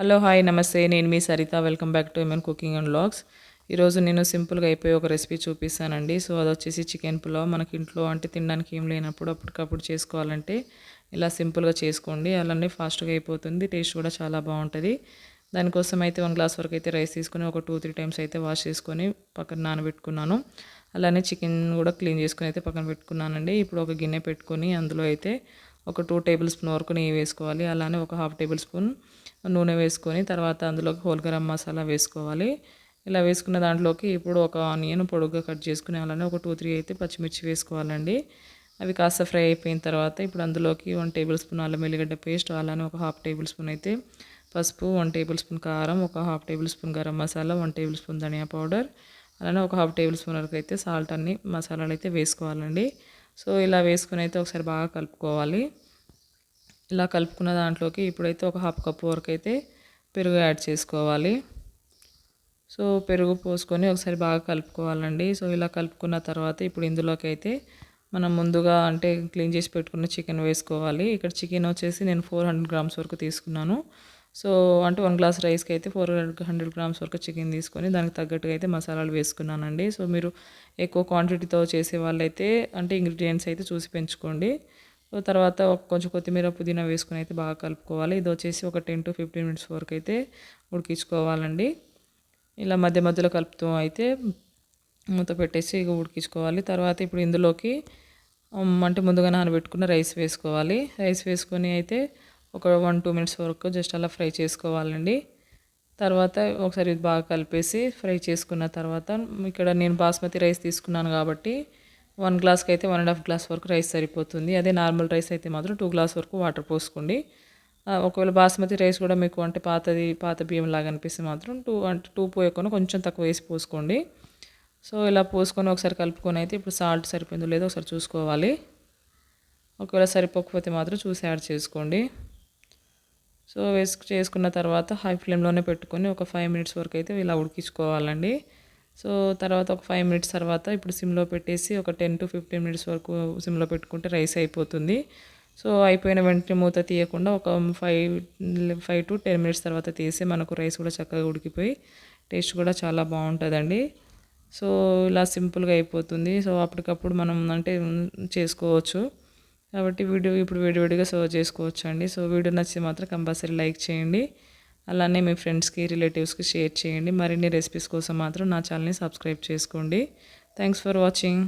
Hello hi నమస్తే, నేను మీ Saritha. Welcome back to MN cooking and vlogs. ఈరోజు నేను సింపుల్గా అయిపోయి ఒక రెసిపీ చూపిస్తానండి. సో అది వచ్చేసి చికెన్ పులావ్. మనకి ఇంట్లో అంటే తినడానికి ఏం లేనప్పుడు అప్పటికప్పుడు చేసుకోవాలంటే ఇలా సింపుల్గా చేసుకోండి. అలానే ఫాస్ట్గా అయిపోతుంది, టేస్ట్ కూడా చాలా బాగుంటుంది. దానికోసం అయితే 1 గ్లాస్ వరకు అయితే రైస్ తీసుకొని ఒక 2-3 టైమ్స్ అయితే వాష్ చేసుకొని పక్కన నానబెట్టుకున్నాను. అలానే చికెన్ కూడా క్లీన్ చేసుకొని అయితే పక్కన పెట్టుకున్నానండి. ఇప్పుడు ఒక గిన్నె పెట్టుకొని అందులో అయితే ఒక 2 టేబుల్ స్పూన్ వరకు నెయ్యి వేసుకోవాలి. అలానే ఒక హాఫ్ టేబుల్ స్పూన్ నూనె వేసుకొని తర్వాత అందులోకి హోల్ గరం మసాలా వేసుకోవాలి. ఇలా వేసుకున్న దాంట్లోకి ఇప్పుడు ఒక ఆనియన్ పొడుగ్గా కట్ చేసుకుని అలానే ఒక 2-3 అయితే పచ్చిమిర్చి వేసుకోవాలండి. అవి కాస్త ఫ్రై అయిపోయిన తర్వాత ఇప్పుడు అందులోకి 1 టేబుల్ స్పూన్ అల్లం వెల్లిగడ్డ పేస్ట్, అలానే ఒక హాఫ్ టేబుల్ స్పూన్ అయితే పసుపు, 1 టేబుల్ స్పూన్ కారం, ఒక half table spoon garam masala, 1 table spoon ధనియా పౌడర్, అలానే ఒక హాఫ్ టేబుల్ స్పూన్ వరకు అయితే సాల్ట్ అన్ని మసాలాలు అయితే వేసుకోవాలండి. సో ఇలా వేసుకుని అయితే ఒకసారి బాగా కలుపుకోవాలి. ఇలా కలుపుకున్న దాంట్లోకి ఇప్పుడైతే ఒక హాఫ్ కప్ వరకు అయితే పెరుగు యాడ్ చేసుకోవాలి. సో పెరుగు పోసుకొని ఒకసారి బాగా కలుపుకోవాలండి. సో ఇలా కలుపుకున్న తర్వాత ఇప్పుడు ఇందులోకి అయితే మనం ముందుగా అంటే క్లీన్ చేసి పెట్టుకున్న చికెన్ వేసుకోవాలి. ఇక్కడ చికెన్ వచ్చేసి నేను 400 గ్రామ్స్ వరకు తీసుకున్నాను. సో అంటే 1 గ్లాస్ రైస్కి అయితే 400 గ్రామ్స్ వరకు చికెన్ తీసుకొని దానికి తగ్గట్టుగా అయితే మసాలాలు వేసుకున్నానండి. సో మీరు ఎక్కువ క్వాంటిటీతో చేసే వాళ్ళైతే అంటే ఇంగ్రీడియంట్స్ అయితే చూసి పెంచుకోండి. సో తర్వాత కొంచెం కొత్తిమీర పుదీనా వేసుకొని అయితే బాగా కలుపుకోవాలి. ఇది వచ్చేసి ఒక 10-15 మినిట్స్ వరకు అయితే ఉడికించుకోవాలండి. ఇలా మధ్య మధ్యలో కలుపుతూ అయితే మూత పెట్టేసి ఉడికించుకోవాలి. తర్వాత ఇప్పుడు ఇందులోకి అంటే ముందుగా నానబెట్టుకున్న రైస్ వేసుకోవాలి. రైస్ వేసుకొని అయితే ఒక 1-2 మినిట్స్ వరకు జస్ట్ అలా ఫ్రై చేసుకోవాలండి. తర్వాత ఒకసారి ఇది బాగా కలిపేసి ఫ్రై చేసుకున్న తర్వాత ఇక్కడ నేను బాస్మతి రైస్ తీసుకున్నాను కాబట్టి 1 గ్లాస్కి అయితే 1.5 గ్లాస్ వరకు రైస్ సరిపోతుంది. అదే నార్మల్ రైస్ అయితే మాత్రం 2 గ్లాస్ వరకు వాటర్ పోసుకోండి. ఒకవేళ బాస్మతి రైస్ కూడా మీకు అంటే పాత బియ్యం లాగా అనిపిస్తే మాత్రం 2 పోయకుండా కొంచెం తక్కువ వేసి పోసుకోండి. సో ఇలా పోసుకొని ఒకసారి కలుపుకొని అయితే ఇప్పుడు సాల్ట్ సరిపోయిందో లేదో ఒకసారి చూసుకోవాలి. ఒకవేళ సరిపోకపోతే మాత్రం చూసి యాడ్ చేసుకోండి. సో చేసుకున్న తర్వాత హై ఫ్లేమ్లోనే పెట్టుకొని ఒక 5 మినిట్స్ వరకు అయితే ఇలా ఉడికించుకోవాలండి. సో తర్వాత ఒక 5 మినిట్స్ తర్వాత ఇప్పుడు సిమ్లో పెట్టేసి ఒక 10-15 మినిట్స్ వరకు సిమ్లో పెట్టుకుంటే రైస్ అయిపోతుంది. సో అయిపోయిన వెంటనే మూత తీయకుండా ఒక 5-10 మినిట్స్ తర్వాత తీసి మనకు రైస్ కూడా చక్కగా ఉడికిపోయి టేస్ట్ కూడా చాలా బాగుంటుందండి. సో ఇలా సింపుల్గా అయిపోతుంది. సో అప్పటికప్పుడు మనం అంటే చేసుకోవచ్చు కాబట్టి ఇప్పుడు విడివిడిగా సర్వ్ చేసుకోవచ్చు అండి. సో వీడియో నచ్చితే మాత్రం కంపల్సరీ లైక్ చేయండి. అలానే మీ ఫ్రెండ్స్కి రిలేటివ్స్కి షేర్ చేయండి. మరిన్ని రెసిపీస్ కోసం మాత్రం నా ఛానల్ని సబ్స్క్రైబ్ చేసుకోండి. Thanks for watching.